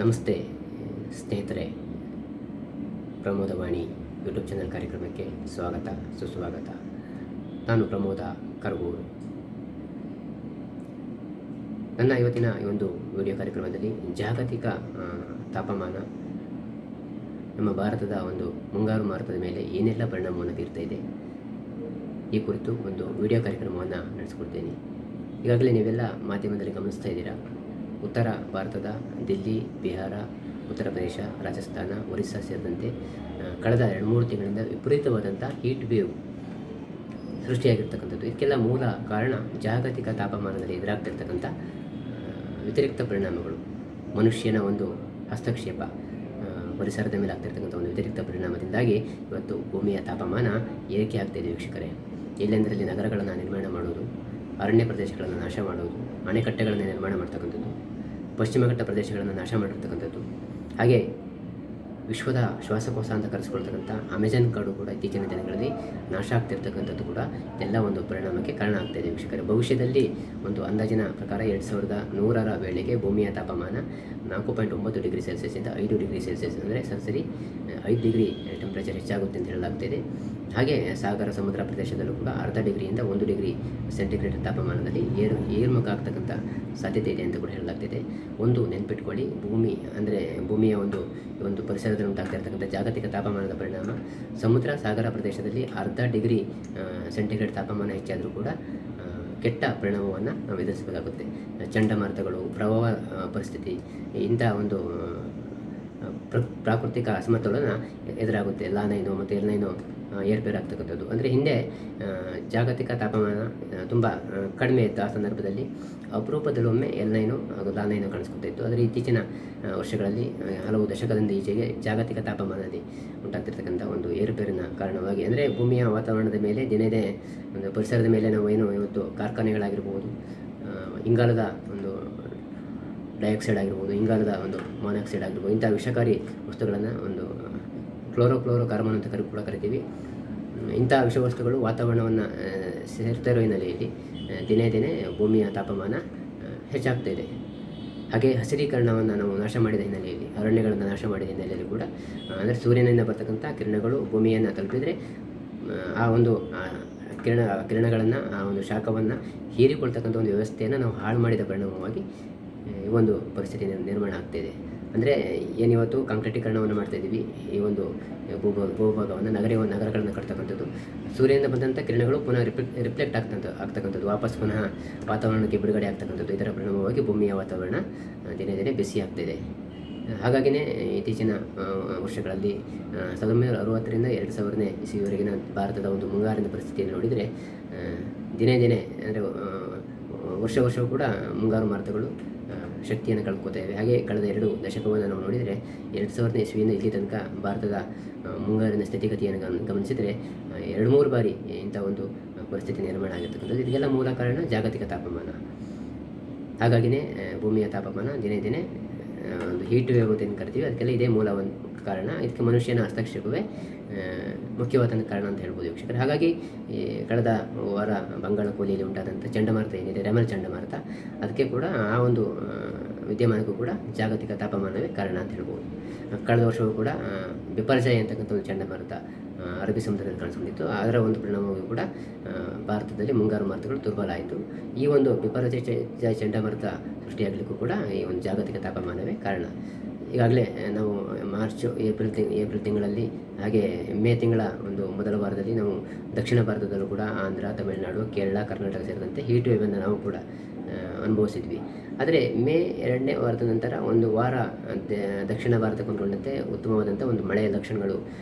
ನಮಸ್ತೆ ಸ್ನೇಹಿತರೆ, ಪ್ರಮೋದವಾಣಿ YouTube channel ಕಾರ್ಯಕ್ರಮಕ್ಕೆ ಸ್ವಾಗತ ಸುಸ್ವಾಗತ. ನಾನು ಪ್ರಮೋದ ಕರಗೂರು. ನನ್ನ ಇವತ್ತಿನ ಈ ಒಂದು ವಿಡಿಯೋ ಕಾರ್ಯಕ್ರಮದಲ್ಲಿ ಜಾಗತಿಕ ತಾಪಮಾನ ನಮ್ಮ ಭಾರತದ ಒಂದು ಮುಂಗಾರು ಮಾರುತದ ಮೇಲೆ ಏನೆಲ್ಲ ಪರಿಣಾಮವನ್ನು ಬೀರ್ತಾ ಇದೆ ಈ ಕುರಿತು ಒಂದು ವಿಡಿಯೋ ಕಾರ್ಯಕ್ರಮವನ್ನು ನಡೆಸಿಕೊಡ್ತೇನೆ. ಈಗಾಗಲೇ ನೀವೆಲ್ಲ ಮಾಧ್ಯಮದಲ್ಲಿ ಗಮನಿಸ್ತಾ ಇದ್ದೀರಾ, ಉತ್ತರ ಭಾರತದ ದಿಲ್ಲಿ, ಬಿಹಾರ, ಉತ್ತರ ಪ್ರದೇಶ, ರಾಜಸ್ಥಾನ, ಒರಿಸ್ಸಾ ಸೇರಿದಂತೆ ಕಳೆದ 2-3 ತಿಂಗಳಿಂದ ವಿಪರೀತವಾದಂಥ ಹೀಟ್ ವೇವ್ ಸೃಷ್ಟಿಯಾಗಿರ್ತಕ್ಕಂಥದ್ದು. ಇದಕ್ಕೆಲ್ಲ ಮೂಲ ಕಾರಣ ಜಾಗತಿಕ ತಾಪಮಾನದಲ್ಲಿ ಎದುರಾಗ್ತಿರ್ತಕ್ಕಂಥ ವ್ಯತಿರಿಕ್ತ ಪರಿಣಾಮಗಳು, ಮನುಷ್ಯನ ಒಂದು ಹಸ್ತಕ್ಷೇಪ, ಪರಿಸರದ ಮೇಲೆ ಆಗ್ತಿರ್ತಕ್ಕಂಥ ಒಂದು ವ್ಯತಿರಿಕ್ತ ಪರಿಣಾಮದಿಂದಾಗಿ ಇವತ್ತು ಭೂಮಿಯ ತಾಪಮಾನ ಏರಿಕೆ ಆಗ್ತಾಯಿದೆ ವೀಕ್ಷಕರೇ. ಎಲ್ಲೆಂದರಲ್ಲಿ ನಗರಗಳನ್ನು ನಿರ್ಮಾಣ ಮಾಡುವುದು, ಅರಣ್ಯ ಪ್ರದೇಶಗಳನ್ನು ನಾಶ ಮಾಡುವುದು, ಅಣೆಕಟ್ಟೆಗಳನ್ನು ನಿರ್ಮಾಣ ಮಾಡ್ತಕ್ಕಂಥದ್ದು, ಪಶ್ಚಿಮ ಘಟ್ಟ ಪ್ರದೇಶಗಳನ್ನು ನಾಶ ಮಾಡಿರ್ತಕ್ಕಂಥದ್ದು, ಹಾಗೆ ವಿಶ್ವದ ಶ್ವಾಸಕೋಶ ಅಂತ ಕರೆಸಿಕೊಳ್ತಕ್ಕಂಥ ಅಮೆಜಾನ್ ಕಾಡು ಕೂಡ ಇತ್ತೀಚಿನ ದಿನಗಳಲ್ಲಿ ನಾಶ ಆಗ್ತಿರ್ತಕ್ಕಂಥದ್ದು ಕೂಡ ಎಲ್ಲ ಒಂದು ಪರಿಣಾಮಕ್ಕೆ ಕಾರಣ ಆಗ್ತಾಯಿದೆ ವೀಕ್ಷಕರೇ. ಭವಿಷ್ಯದಲ್ಲಿ ಒಂದು ಅಂದಾಜಿನ ಪ್ರಕಾರ 2100ರ ವೇಳೆಗೆ ಭೂಮಿಯ ತಾಪಮಾನ 4.9 ಡಿಗ್ರಿ ಸೆಲ್ಸಿಯಸ್ಸಿಂದ 5 ಡಿಗ್ರಿ ಸೆಲ್ಸಿಯಸ್ ಅಂದರೆ ಸರಾಸರಿ 5 ಡಿಗ್ರಿ ಟೆಂಪ್ರೇಚರ್ ಹೆಚ್ಚಾಗುತ್ತೆ ಅಂತ ಹೇಳಲಾಗ್ತಿದೆ. ಹಾಗೆ ಸಾಗರ ಸಮುದ್ರ ಪ್ರದೇಶದಲ್ಲೂ ಕೂಡ ಅರ್ಧ ಡಿಗ್ರಿಯಿಂದ 1 ಡಿಗ್ರಿ ಸೆಂಟಿಗ್ರೇಡ್ ತಾಪಮಾನದಲ್ಲಿ ಏರ್ಮುಖ ಆಗ್ತಕ್ಕಂಥ ಸಾಧ್ಯತೆ ಇದೆ ಅಂತ ಕೂಡ ಹೇಳಲಾಗ್ತಿದೆ. ಒಂದು ನೆನ್ಪಿಟ್ಕೊಳ್ಳಿ, ಭೂಮಿ ಅಂದರೆ ಭೂಮಿಯ ಒಂದು ಪರಿಸರದಲ್ಲಿ ಉಂಟಾಗ್ತಿರ್ತಕ್ಕಂಥ ಜಾಗತಿಕ ತಾಪಮಾನದ ಪರಿಣಾಮ ಸಮುದ್ರ ಸಾಗರ ಪ್ರದೇಶದಲ್ಲಿ ಅರ್ಧ ಡಿಗ್ರಿ ಸೆಂಟಿಗ್ರೇಡ್ ತಾಪಮಾನ ಹೆಚ್ಚಾದರೂ ಕೂಡ ಕೆಟ್ಟ ಪರಿಣಾಮವನ್ನು ನಾವು ಎದುರಿಸಬೇಕಾಗುತ್ತೆ. ಚಂಡಮಾರುತಗಳು, ಪ್ರವಾಹ ಪರಿಸ್ಥಿತಿ, ಇಂಥ ಒಂದು ಪ್ರಾಕೃತಿಕ ಅಸಮತೋಲನ ಎದುರಾಗುತ್ತೆ. ಲಾನೈನೋ ಮತ್ತು ಎಲ್ನೈನೋ ಏರ್ಪೇರ್ ಆಗ್ತಕ್ಕಂಥದ್ದು. ಅಂದರೆ ಹಿಂದೆ ಜಾಗತಿಕ ತಾಪಮಾನ ತುಂಬ ಕಡಿಮೆ ಇತ್ತು, ಆ ಸಂದರ್ಭದಲ್ಲಿ ಅಪರೂಪದಲ್ಲೊಮ್ಮೆ ಎಲ್ನೈನೋ ಹಾಗೂ ಲಾನೈನೋ ಕಾಣಿಸ್ಕೊತಾ ಇತ್ತು. ಆದರೆ ಇತ್ತೀಚಿನ ವರ್ಷಗಳಲ್ಲಿ ಹಲವು ದಶಕದಿಂದ ಈಚೆಗೆ ಜಾಗತಿಕ ತಾಪಮಾನದಲ್ಲಿ ಉಂಟಾಗ್ತಿರ್ತಕ್ಕಂಥ ಒಂದು ಏರುಪೇರಿನ ಕಾರಣವಾಗಿ, ಅಂದರೆ ಭೂಮಿಯ ವಾತಾವರಣದ ಮೇಲೆ ದಿನೇ ಒಂದು ಪರಿಸರದ ಮೇಲೆ ನಾವು ಏನು ಇವತ್ತು ಕಾರ್ಖಾನೆಗಳಾಗಿರ್ಬೋದು, ಇಂಗಾಲದ ಒಂದು ಡೈಆಕ್ಸೈಡ್ ಆಗಿರ್ಬೋದು, ಇಂಗಾಲದ ಒಂದು ಮಾನಾಕ್ಸೈಡ್ ಆಗಿರ್ಬೋದು, ಇಂಥ ವಿಷಕಾರಿ ವಸ್ತುಗಳನ್ನು ಒಂದು ಕ್ಲೋರೋ ಕಾರ್ಬನ್ ಅಂತ ಕೂಡ ಕರಿತೀವಿ. ಇಂಥ ವಿಷವಸ್ತುಗಳು ವಾತಾವರಣವನ್ನು ಸೇರ್ತಾ ಇರೋ ಹಿನ್ನೆಲೆಯಲ್ಲಿ ದಿನೇ ಭೂಮಿಯ ತಾಪಮಾನ ಹೆಚ್ಚಾಗ್ತಾ ಇದೆ. ಹಾಗೆ ಹಸಿರೀಕರಣವನ್ನು ನಾವು ನಾಶ ಮಾಡಿದ ಹಿನ್ನೆಲೆಯಲ್ಲಿ, ಅರಣ್ಯಗಳನ್ನು ನಾಶ ಮಾಡಿದ ಹಿನ್ನೆಲೆಯಲ್ಲಿ ಕೂಡ, ಅಂದರೆ ಸೂರ್ಯನಿಂದ ಬರ್ತಕ್ಕಂಥ ಕಿರಣಗಳು ಭೂಮಿಯನ್ನು ತಲುಪಿದರೆ ಆ ಒಂದು ಕಿರಣಗಳನ್ನು, ಆ ಒಂದು ಶಾಖವನ್ನು ಹೀರಿಕೊಳ್ತಕ್ಕಂಥ ಒಂದು ವ್ಯವಸ್ಥೆಯನ್ನು ನಾವು ಹಾಳು ಮಾಡಿದ ಪರಿಣಾಮವಾಗಿ ಈ ಒಂದು ಪರಿಸ್ಥಿತಿ ನಿರ್ಮಾಣ ಆಗ್ತಾಯಿದೆ. ಅಂದರೆ ಏನಿವತ್ತು ಕಾಂಕ್ರೀಟೀಕರಣವನ್ನು ಮಾಡ್ತಾಯಿದ್ದೀವಿ, ಈ ಒಂದು ಭೂಭಾಗವನ್ನು ನಗರಗಳನ್ನು ಕಟ್ತಕ್ಕಂಥದ್ದು, ಸೂರ್ಯನಿಂದ ಬಂದಂಥ ಕಿರಣಗಳು ಪುನಃ ರಿಫ್ಲೆಕ್ಟ್ ಆಗ್ತಕ್ಕಂಥದ್ದು, ವಾಪಸ್ ಪುನಃ ವಾತಾವರಣಕ್ಕೆ ಬಿಡುಗಡೆ ಆಗ್ತಕ್ಕಂಥದ್ದು. ಇದರ ಪರಿಣಾಮವಾಗಿ ಭೂಮಿಯ ವಾತಾವರಣ ದಿನೇ ಬಿಸಿ ಆಗ್ತಾಯಿದೆ. ಹಾಗಾಗಿಯೇ ಇತ್ತೀಚಿನ ವರ್ಷಗಳಲ್ಲಿ 1960ರಿಂದ 2000ನೇ ಇಸವಿವರೆಗಿನ ಭಾರತದ ಒಂದು ಮುಂಗಾರಿನ ಪರಿಸ್ಥಿತಿಯನ್ನು ನೋಡಿದರೆ ದಿನೇ ಅಂದರೆ ವರ್ಷವೂ ಕೂಡ ಮುಂಗಾರು ಮಾರುತಗಳು ಶಕ್ತಿಯನ್ನು ಕಳ್ಕೊತಾ ಇವೆ. ಹಾಗೆ ಕಳೆದ 2 ದಶಕವನ್ನು ನಾವು ನೋಡಿದರೆ 2000ನೇ ಇಸವಿಯಿಂದ ಇಲ್ಲಿ ತನಕ ಭಾರತದ ಮುಂಗಾರಿನ ಸ್ಥಿತಿಗತಿಯನ್ನು ಗಮನಿಸಿದರೆ 2-3 ಬಾರಿ ಇಂಥ ಒಂದು ಪರಿಸ್ಥಿತಿ ನಿರ್ಮಾಣ ಆಗಿರ್ತಕ್ಕಂಥದ್ದು. ಇದಕ್ಕೆಲ್ಲ ಮೂಲ ಕಾರಣ ಜಾಗತಿಕ ತಾಪಮಾನ. ಹಾಗಾಗಿಯೇ ಭೂಮಿಯ ತಾಪಮಾನ ದಿನೇ ಒಂದು ಹೀಟ್ ವೇವ್ ಅಂತ ಏನು ಕರಿತೀವಿ, ಅದಕ್ಕೆಲ್ಲ ಇದೇ ಮೂಲ ಒಂದು ಕಾರಣ. ಇದಕ್ಕೆ ಮನುಷ್ಯನ ಹಸ್ತಕ್ಷೇಪವೇ ಮುಖ್ಯವಾದ ಕಾರಣ ಅಂತ ಹೇಳ್ಬೋದು ವೀಕ್ಷಕರು. ಹಾಗಾಗಿ ಕಳೆದ ವಾರ ಬಂಗಾಳ ಕೊಲ್ಲಿಯಲ್ಲಿ ಉಂಟಾದಂಥ ಚಂಡಮಾರುತ ಏನಿದೆ, ರೆಮಲ್ ಚಂಡಮಾರುತ, ಅದಕ್ಕೆ ಕೂಡ ಆ ಒಂದು ವಿದ್ಯಮಾನಕ್ಕೂ ಕೂಡ ಜಾಗತಿಕ ತಾಪಮಾನವೇ ಕಾರಣ ಅಂತ ಹೇಳ್ಬೋದು. ಕಳೆದ ವರ್ಷವೂ ಕೂಡ ಬಿಪರ್ಜಾಯ್ ಅಂತಕ್ಕಂಥ ಒಂದು ಚಂಡಮಾರುತ ಅರಬ್ಬಿ ಸಮುದ್ರದಲ್ಲಿ ಕಾಣಿಸ್ಕೊಂಡಿತ್ತು. ಅದರ ಒಂದು ಪರಿಣಾಮವೂ ಕೂಡ ಭಾರತದಲ್ಲಿ ಮುಂಗಾರು ಮಾರುತಗಳು ದುರ್ಬಲ ಆಯಿತು. ಈ ಒಂದು ಬಿಪರ್ಜಾಯ್ ಚಂಡಮಾರುತ ಸೃಷ್ಟಿಯಾಗಲಿಕ್ಕೂ ಕೂಡ ಈ ಒಂದು ಜಾಗತಿಕ ತಾಪಮಾನವೇ ಕಾರಣ. ಈಗಾಗಲೇ ನಾವು ಮಾರ್ಚ್ ಏಪ್ರಿಲ್ ತಿಂಗಳಲ್ಲಿ, ಹಾಗೆ ಮೇ ತಿಂಗಳ ಒಂದು ಮೊದಲ ವಾರದಲ್ಲಿ ನಾವು ದಕ್ಷಿಣ ಭಾರತದಲ್ಲೂ ಕೂಡ ಆಂಧ್ರ, ತಮಿಳುನಾಡು, ಕೇರಳ, ಕರ್ನಾಟಕ ಸೇರಿದಂತೆ ಹೀಟ್ ವೇವನ್ನು ನಾವು ಕೂಡ ಅನುಭವಿಸಿದ್ವಿ. ಆದರೆ ಮೇ 2ನೇ ವಾರದ ನಂತರ ಒಂದು ವಾರ ದಕ್ಷಿಣ ಭಾರತ ಕೊಂಡ್ಕೊಂಡಂತೆ ಉತ್ತಮವಾದಂಥ ಒಂದು ಮಳೆಯ ಲಕ್ಷಣಗಳು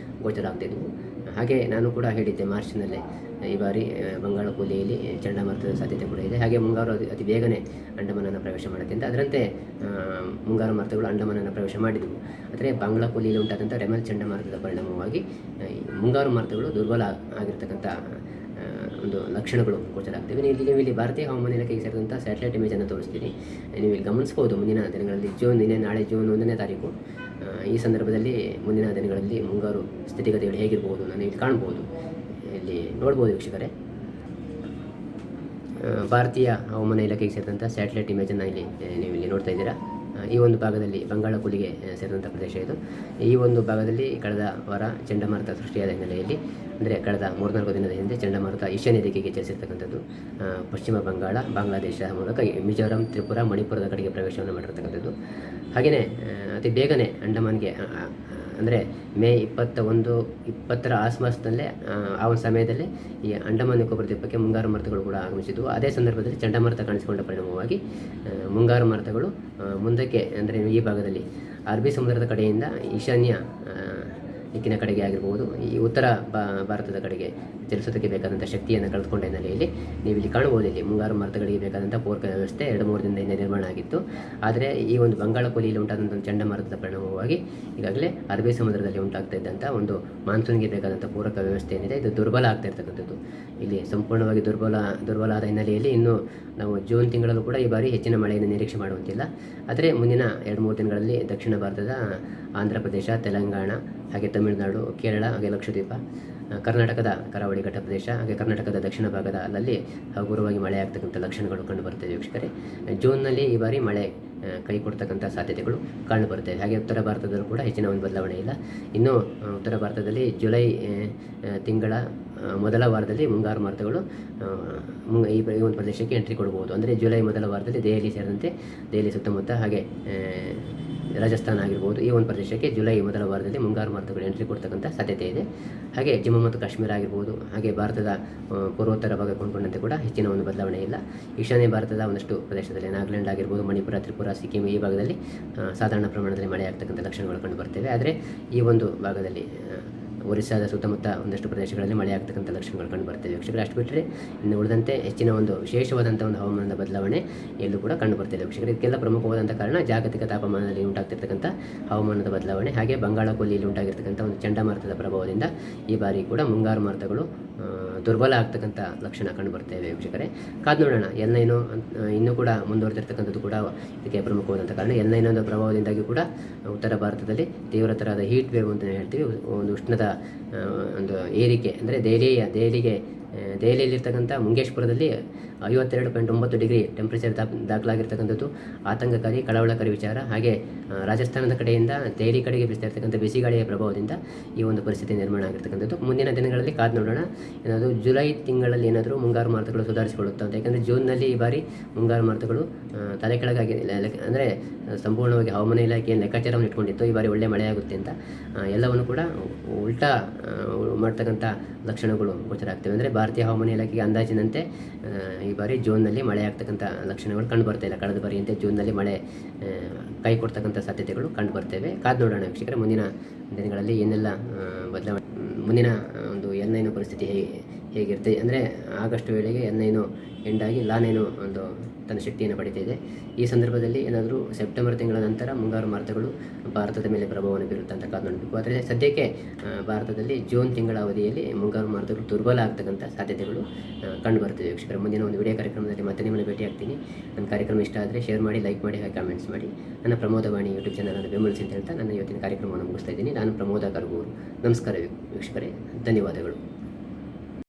ಗೋಚರ ಆಗ್ತಿದ್ವು. ಹಾಗೆ ನಾನು ಕೂಡ ಹೇಳಿದ್ದೆ ಮಾರ್ಚ್ನಲ್ಲೇ, ಈ ಬಾರಿ ಬಂಗಾಳ ಕೊಲ್ಲಿಯಲ್ಲಿ ಚಂಡಮಾರುತದ ಸಾಧ್ಯತೆ ಕೂಡ ಇದೆ. ಹಾಗೆ ಮುಂಗಾರು ಅತಿ ಬೇಗನೆ ಅಂಡಮಾನನ್ನು ಪ್ರವೇಶ ಮಾಡುತ್ತೆ ಅಂತ. ಅದರಂತೆ ಮುಂಗಾರು ಮಾರುತಗಳು ಅಂಡಮಾನನ್ನು ಪ್ರವೇಶ ಮಾಡಿದವು. ಆದರೆ ಬಾಂಗ್ಲಾ ಕೊಲ್ಲಿಯಲ್ಲಿ ಉಂಟಾದಂಥ ರೆಮಲ್ ಚಂಡಮಾರುತದ ಪರಿಣಾಮವಾಗಿ ಮುಂಗಾರು ಮಾರುತಗಳು ದುರ್ಬಲ ಆಗಿರ್ತಕ್ಕಂಥ ಒಂದು ಲಕ್ಷಣಗಳು ಗೋಚರ ಆಗ್ತವೆ. ನೀವು ಇಲ್ಲಿ ಭಾರತೀಯ ಹವಾಮಾನ ಇಲಾಖೆಗೆ ಸೇರಿದಂಥ ಸ್ಯಾಟಲೈಟ್ ಇಮೇಜನ್ನು ತೋರಿಸ್ತೀನಿ. ನೀವು ಇಲ್ಲಿ ಗಮನಿಸ್ಬೋದು, ಮುಂದಿನ ದಿನಗಳಲ್ಲಿ ನಾಳೆ ಜೂನ್ 1ನೇ ತಾರೀಕು, ಈ ಸಂದರ್ಭದಲ್ಲಿ ಮುಂದಿನ ದಿನಗಳಲ್ಲಿ ಮುಂಗಾರು ಸ್ಥಿತಿಗತಿಗಳು ಹೇಗಿರ್ಬೋದು ನಾನು ಇಲ್ಲಿ ಕಾಣ್ಬೋದು, ಇಲ್ಲಿ ನೋಡ್ಬೋದು ವೀಕ್ಷಕರೇ. ಭಾರತೀಯ ಹವಾಮಾನ ಇಲಾಖೆಗೆ ಸೇರಿದಂಥ ಸ್ಯಾಟಲೈಟ್ ಇಮೇಜನ್ನು ನೀವು ಇಲ್ಲಿ ನೋಡ್ತಾ ಇದ್ದೀರಾ. ಈ ಒಂದು ಭಾಗದಲ್ಲಿ ಬಂಗಾಳ ಕೊಲ್ಲಿಗೆ ಸೇರಿದಂಥ ಪ್ರದೇಶ ಇದು. ಈ ಒಂದು ಭಾಗದಲ್ಲಿ ಕಳೆದ ವಾರ ಚಂಡಮಾರುತ ಸೃಷ್ಟಿಯಾದ ಹಿನ್ನೆಲೆಯಲ್ಲಿ, ಅಂದರೆ ಕಳೆದ 3-4 ದಿನದ ಹಿಂದೆ ಚಂಡಮಾರುತ ಈಶಾನ್ಯ ದಿಕ್ಕಿಗೆ ಚಲಿಸಿರ್ತಕ್ಕಂಥದ್ದು. ಪಶ್ಚಿಮ ಬಂಗಾಳ, ಬಾಂಗ್ಲಾದೇಶ ಮೂಲಕ ಮಿಜೋರಾಂ, ತ್ರಿಪುರ, ಮಣಿಪುರದ ಕಡೆಗೆ ಪ್ರವೇಶವನ್ನು ಮಾಡಿರ್ತಕ್ಕಂಥದ್ದು. ಹಾಗೆಯೇ ಅತಿ ಬೇಗನೆ ಅಂಡಮಾನ್ಗೆ ಅಂದರೆ ಮೇ 21-20 ಆಸ್ಪಾಸ್ನಲ್ಲೇ ಆ ಒಂದು ಸಮಯದಲ್ಲೇ ಈ ಅಂಡಮಾನ್ ನಿಕೋಬಾರ್ ದ್ವೀಪಕ್ಕೆ ಮುಂಗಾರು ಮಾರುತಗಳು ಕೂಡ ಆಗಮಿಸಿದವು. ಅದೇ ಸಂದರ್ಭದಲ್ಲಿ ಚಂಡಮಾರುತ ಕಾಣಿಸಿಕೊಂಡ ಪರಿಣಾಮವಾಗಿ ಮುಂಗಾರು ಮಾರುತಗಳು ಮುಂದಕ್ಕೆ, ಅಂದರೆ ಈ ಭಾಗದಲ್ಲಿ ಅರಬ್ಬಿ ಸಮುದ್ರದ ಕಡೆಯಿಂದ ಈಶಾನ್ಯ ದಿಕ್ಕಿನ ಕಡೆಗೆ ಆಗಿರ್ಬೋದು, ಈ ಉತ್ತರ ಭಾರತದ ಕಡೆಗೆ ಚಲಿಸೋದಕ್ಕೆ ಬೇಕಾದಂಥ ಶಕ್ತಿಯನ್ನು ಕಳೆದುಕೊಂಡ ಹಿನ್ನೆಲೆಯಲ್ಲಿ ನೀವು ಇಲ್ಲಿ ಕಾಣಬಹುದು. ಇಲ್ಲಿ ಮುಂಗಾರು ಮಾರುತಗಳಿಗೆ ಬೇಕಾದಂಥ ಪೂರಕ ವ್ಯವಸ್ಥೆ 2-3 ದಿನದಿಂದ ಹಿಂದೆ ನಿರ್ಮಾಣ ಆಗಿತ್ತು. ಆದರೆ ಈ ಒಂದು ಬಂಗಾಳ ಕೊಲ್ಲಿಯಲ್ಲಿ ಉಂಟಾದಂಥ ಚಂಡಮಾರುತದ ಪರಿಣಾಮವಾಗಿ ಈಗಾಗಲೇ ಅರಬ್ಬಿ ಸಮುದ್ರದಲ್ಲಿ ಉಂಟಾಗ್ತಾ ಇದ್ದಂಥ ಒಂದು ಮಾನ್ಸೂನ್ಗೆ ಬೇಕಾದಂಥ ಪೂರಕ ವ್ಯವಸ್ಥೆ ಏನಿದೆ ಇದು ದುರ್ಬಲ ಆಗ್ತಾ ಇರ್ತಕ್ಕಂಥದ್ದು. ಇಲ್ಲಿ ಸಂಪೂರ್ಣವಾಗಿ ದುರ್ಬಲ ಆದ ಹಿನ್ನೆಲೆಯಲ್ಲಿ ಇನ್ನು ನಾವು ಜೂನ್ ತಿಂಗಳಲ್ಲೂ ಕೂಡ ಈ ಬಾರಿ ಹೆಚ್ಚಿನ ಮಳೆಯನ್ನು ನಿರೀಕ್ಷೆ ಮಾಡುವಂತಿಲ್ಲ. ಆದರೆ ಮುಂದಿನ 2-3 ದಿನಗಳಲ್ಲಿ ದಕ್ಷಿಣ ಭಾರತದ ಆಂಧ್ರ ಪ್ರದೇಶ, ತೆಲಂಗಾಣ, ಹಾಗೆ ತಮಿಳುನಾಡು, ಕೇರಳ, ಹಾಗೆ ಲಕ್ಷದ್ವೀಪ, ಕರ್ನಾಟಕದ ಕರಾವಳಿ ಘಟ್ಟ ಪ್ರದೇಶ, ಹಾಗೆ ಕರ್ನಾಟಕದ ದಕ್ಷಿಣ ಭಾಗದ ಅಲ್ಲಲ್ಲಿ ಹಗುರವಾಗಿ ಮಳೆ ಆಗ್ತಕ್ಕಂಥ ಲಕ್ಷಣಗಳು ಕಂಡುಬರ್ತವೆ ವೀಕ್ಷಕರೇ. ಜೂನ್ನಲ್ಲಿ ಈ ಬಾರಿ ಮಳೆ ಕೈ ಕೊಡ್ತಕ್ಕಂಥ ಸಾಧ್ಯತೆಗಳು ಕಂಡುಬರ್ತವೆ. ಹಾಗೆ ಉತ್ತರ ಭಾರತದಲ್ಲೂ ಕೂಡ ಹೆಚ್ಚಿನ ಒಂದು ಬದಲಾವಣೆ ಇಲ್ಲ. ಇನ್ನು ಉತ್ತರ ಭಾರತದಲ್ಲಿ ಜುಲೈ ತಿಂಗಳ ಮೊದಲ ವಾರದಲ್ಲಿ ಮುಂಗಾರು ಮಾರುತಗಳು ಈ ಒಂದು ಪ್ರದೇಶಕ್ಕೆ ಎಂಟ್ರಿ ಕೊಡ್ಬೋದು. ಅಂದರೆ ಜುಲೈ ಮೊದಲ ವಾರದಲ್ಲಿ ದೆಹಲಿ ಸೇರಿದಂತೆ ದೆಹಲಿ ಸುತ್ತಮುತ್ತ, ಹಾಗೆ ರಾಜಸ್ಥಾನ ಆಗಿರ್ಬೋದು, ಈ ಒಂದು ಪ್ರದೇಶಕ್ಕೆ ಜುಲೈ ಮೊದಲ ವಾರದಲ್ಲಿ ಮುಂಗಾರು ಮಾರುತಗಳು ಎಂಟ್ರಿ ಕೊಡ್ತಕ್ಕಂಥ ಸಾಧ್ಯತೆ ಇದೆ. ಹಾಗೆ ಜಮ್ಮು ಮತ್ತು ಕಾಶ್ಮೀರ ಆಗಿರ್ಬೋದು, ಹಾಗೆ ಭಾರತದ ಪೂರ್ವೋತ್ತರ ಭಾಗ ಕೊಂಡ್ಕೊಂಡಂತೆ ಕೂಡ ಹೆಚ್ಚಿನ ಒಂದು ಬದಲಾವಣೆ ಇಲ್ಲ. ಈಶಾನ್ಯ ಭಾರತದ ಒಂದಷ್ಟು ಪ್ರದೇಶದಲ್ಲಿ ನಾಗಾಲ್ಯಾಂಡ್ ಆಗಿರ್ಬೋದು, ಮಣಿಪುರ, ತ್ರಿಪುರ, ಸಿಕ್ಕಿಂ ಈ ಭಾಗದಲ್ಲಿ ಸಾಧಾರಣ ಪ್ರಮಾಣದಲ್ಲಿ ಮಳೆ ಆಗ್ತಕ್ಕಂಥ ಲಕ್ಷಣಗಳು ಕಂಡು ಬರ್ತವೆ. ಆದರೆ ಈ ಒಂದು ಭಾಗದಲ್ಲಿ ಒರಿಸ್ಸಾದ ಸುತ್ತಮುತ್ತ ಒಂದಷ್ಟು ಪ್ರದೇಶಗಳಲ್ಲಿ ಮಳೆ ಆಗ್ತಕ್ಕಂಥ ಲಕ್ಷಣಗಳು ಕಂಡು ಬರ್ತವೆ ವೀಕ್ಷಕರೇ. ಅಷ್ಟು ಬಿಟ್ಟರೆ ಇನ್ನು ಉಳಿದಂತೆ ಹೆಚ್ಚಿನ ಒಂದು ವಿಶೇಷವಾದಂಥ ಒಂದು ಹವಾಮಾನದ ಬದಲಾವಣೆ ಎಲ್ಲೂ ಕೂಡ ಕಂಡು ಬರ್ತದೆ ವೀಕ್ಷಕರೇ. ಇದಕ್ಕೆಲ್ಲ ಪ್ರಮುಖವಾದಂಥ ಕಾರಣ ಜಾಗತಿಕ ತಾಪಮಾನದಲ್ಲಿ ಉಂಟಾಗ್ತಿರ್ತಕ್ಕಂಥ ಹವಾಮಾನದ ಬದಲಾವಣೆ, ಹಾಗೆ ಬಂಗಾಳ ಕೊಲ್ಲಿಯಲ್ಲಿ ಉಂಟಾಗಿರ್ತಕ್ಕಂಥ ಒಂದು ಚಂಡಮಾರುತದ ಪ್ರಭಾವದಿಂದ ಈ ಬಾರಿ ಕೂಡ ಮುಂಗಾರು ಮಾರುತಗಳು ದುರ್ಬಲ ಆಗ್ತಕ್ಕಂಥ ಲಕ್ಷಣ ಕಂಡು ಬರ್ತೇವೆ ವೀಕ್ಷಕರೇ. ಕಾದು ನೋಡೋಣ. ಎಲ್ನೈನೋ ಇನ್ನೂ ಕೂಡ ಮುಂದುವರೆದಿರ್ತಕ್ಕಂಥದ್ದು ಕೂಡ ಇದಕ್ಕೆ ಪ್ರಮುಖವಾದಂಥ ಕಾರಣ. ಎಲ್ನೈನೋದ ಪ್ರಭಾವದಿಂದಾಗಿ ಕೂಡ ಉತ್ತರ ಭಾರತದಲ್ಲಿ ತೀವ್ರತರವಾದ ಹೀಟ್ ವೇವ್ ಅಂತ ಹೇಳ್ತೀವಿ, ಒಂದು ಉಷ್ಣದ ಒಂದು ಏರಿಕೆ, ಅಂದರೆ ದೆಹಲಿಯಲ್ಲಿರ್ತಕ್ಕಂಥ ಮುಂಗೇಶ್ಪುರದಲ್ಲಿ 52.9 ಡಿಗ್ರಿ ಟೆಂಪ್ರೇಚರ್ ದಾಖಲಾಗಿರ್ತಕ್ಕಂಥದ್ದು ಆತಂಕಕಾರಿ, ಕಳವಳಕಾರಿ ವಿಚಾರ. ಹಾಗೆ ರಾಜಸ್ಥಾನದ ಕಡೆಯಿಂದ ದೆಹಲಿ ಕಡೆಗೆ ಬೀಸ್ತಾ ಇರ್ತಕ್ಕಂಥ ಬಿಸಿಗಾಳಿಯ ಪ್ರಭಾವದಿಂದ ಈ ಒಂದು ಪರಿಸ್ಥಿತಿ ನಿರ್ಮಾಣ ಆಗಿರ್ತಕ್ಕಂಥದ್ದು. ಮುಂದಿನ ದಿನಗಳಲ್ಲಿ ಕಾದು ನೋಡೋಣ. ಏನಾದರೂ ಜುಲೈ ತಿಂಗಳಲ್ಲಿ ಏನಾದರೂ ಮುಂಗಾರು ಮಾರುತಗಳು ಸುಧಾರಿಸಿಕೊಳ್ಳುತ್ತಾ ಅಂತ. ಯಾಕಂದರೆ ಜೂನ್ನಲ್ಲಿ ಈ ಬಾರಿ ಮುಂಗಾರು ಮಾರುತಗಳು ತಲೆ ಕೆಳಗಾಗಿ, ಅಂದರೆ ಸಂಪೂರ್ಣವಾಗಿ ಹವಾಮಾನ ಇಲಾಖೆ ಲೆಕ್ಕಾಚಾರವನ್ನು ಇಟ್ಕೊಂಡಿತ್ತು ಈ ಬಾರಿ ಒಳ್ಳೆ ಮಳೆ ಆಗುತ್ತೆ ಅಂತ. ಎಲ್ಲವನ್ನು ಕೂಡ ಉಲ್ಟಾ ಮಾಡ್ತಕ್ಕಂಥ ಲಕ್ಷಣಗಳು ಗೋಚರ ಆಗ್ತವೆ. ಅಂದರೆ ಭಾರತೀಯ ಹವಾಮಾನ ಇಲಾಖೆಗೆ ಅಂದಾಜಿನಂತೆ ಈ ಬಾರಿ ಜೂನ್ನಲ್ಲಿ ಮಳೆ ಆಗ್ತಕ್ಕಂಥ ಲಕ್ಷಣಗಳು ಕಂಡು ಬರ್ತಾ ಇಲ್ಲ. ಕಳೆದ ಬಾರಿಯಂತೆ ಜೂನ್ನಲ್ಲಿ ಮಳೆ ಕೈ ಕೊಡ್ತಕ್ಕಂಥ ಸಾಧ್ಯತೆಗಳು ಕಂಡು ಬರ್ತೇವೆ. ಕಾದು ನೋಡೋಣ ವೀಕ್ಷಕರೇ. ಮುಂದಿನ ದಿನಗಳಲ್ಲಿ ಏನೆಲ್ಲ ಬದಲಾವಣೆ, ಮುಂದಿನ ಒಂದು ಎಲ್ನೈನೋ ಪರಿಸ್ಥಿತಿ ಹೇಗಿರುತ್ತೆ. ಅಂದರೆ ಆಗಸ್ಟ್ ವೇಳೆಗೆ ಎಲ್ನೈನೋ ಎಂಡಾಗಿ ಲಾನೈನೋ ಒಂದು ತನ್ನ ಶಕ್ತಿಯನ್ನು ಪಡಿತಿದೆ. ಈ ಸಂದರ್ಭದಲ್ಲಿ ಏನಾದರೂ ಸೆಪ್ಟೆಂಬರ್ ತಿಂಗಳ ನಂತರ ಮುಂಗಾರು ಮಾರುತಗಳು ಭಾರತದ ಮೇಲೆ ಪ್ರಭಾವವನ್ನು ಬೀರುತ್ತೆ ಅಂತ ಕಾದು ನೋಡಬೇಕು. ಆದರೆ ಸದ್ಯಕ್ಕೆ ಭಾರತದಲ್ಲಿ ಜೂನ್ ತಿಂಗಳ ಅವಧಿಯಲ್ಲಿ ಮುಂಗಾರು ಮಾರುತಗಳು ದುರ್ಬಲ ಆಗ್ತಕ್ಕಂಥ ಸಾಧ್ಯತೆಗಳು ಕಂಡು ಬರ್ತದೆ ವೀಕ್ಷಕರ. ಮುಂದಿನ ಒಂದು ವಿಡಿಯೋ ಕಾರ್ಯಕ್ರಮದಲ್ಲಿ ಮತ್ತೆ ನಿಮ್ಮನ್ನು ಭೇಟಿ ಆಗ್ತೀನಿ. ನನ್ನ ಕಾರ್ಯಕ್ರಮ ಇಷ್ಟ ಆದರೆ ಶೇರ್ ಮಾಡಿ, ಲೈಕ್ ಮಾಡಿ, ಹಾಗೆ ಕಾಮೆಂಟ್ಸ್ ಮಾಡಿ. ನನ್ನ ಪ್ರಮೋದವಾಣಿ ಯೂಟ್ಯೂಬ್ ಚಾನಲನ್ನು ಬೆಂಬಲಿಸಿ ಅಂತ ಹೇಳ್ತಾ ನನ್ನ ಇವತ್ತಿನ ಕಾರ್ಯಕ್ರಮವನ್ನು ಮುಗಿಸ್ತಾ ಇದ್ದೀನಿ. ನಾನು ಪ್ರಮೋದ ಕರಗೂರು. ನಮಸ್ಕಾರ ವೀಕ್ಷಕರೇ, ಧನ್ಯವಾದಗಳು.